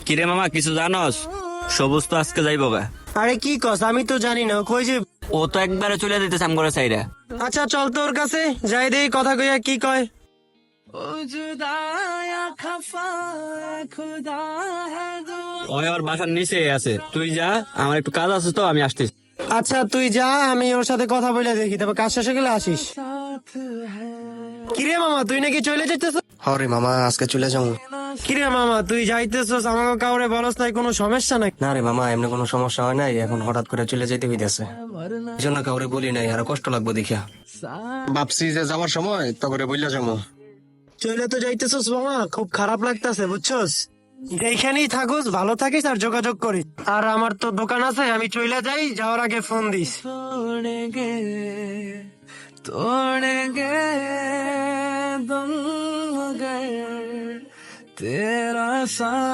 কিরে মামা কিছু জানোস? সবুজ তো আজকে যাইব গা। আরে কি কস, আমি তো জানি না কই যে। ও তো একবারে চলে যেতেছে আমগরে সাইরা। আচ্ছা চল তোর কাছে যাই দেই কথা কইয়া কি কয়। ওই ওর বাসার নিচে আছে, তুই যা, আমার একটু কাজ আছে তো আমি আসতেছি। আচ্ছা তুই যা, আমি ওর সাথে কথা বলে দেখি, তবে কাজ শেষে গেলে আসিস। কিরে মামা তুই নাকি চলে যেতেছ? হরে মামা আজকে চলে যাবো। কিরে মামা তুই যাইতেছস, আমাকে কাউরে বলস নাই কোনো সমস্যা নাই? না রে মামা, এমনি কোনো সমস্যা হয় নাই, এখন হঠাৎ করে চলে যেতে হইতেছে, এই জন্য কাউরে বলি নাই, আর কষ্ট লাগবো দেখিয়া ভাবছি যে যাওয়ার সময় তবে বললা যাবো। চলে তো যাইতেছস মামা, খুব খারাপ লাগতাছে বুঝছস। এইখানেই থাকুস, ভালো থাকিস আর যোগাযোগ করিস। আর আমার তো দোকান আছে, আমি চলে যাই, যাওয়ার আগে ফোন দিস। তোড়েঙ্গে তুম মগর তেরা সাথ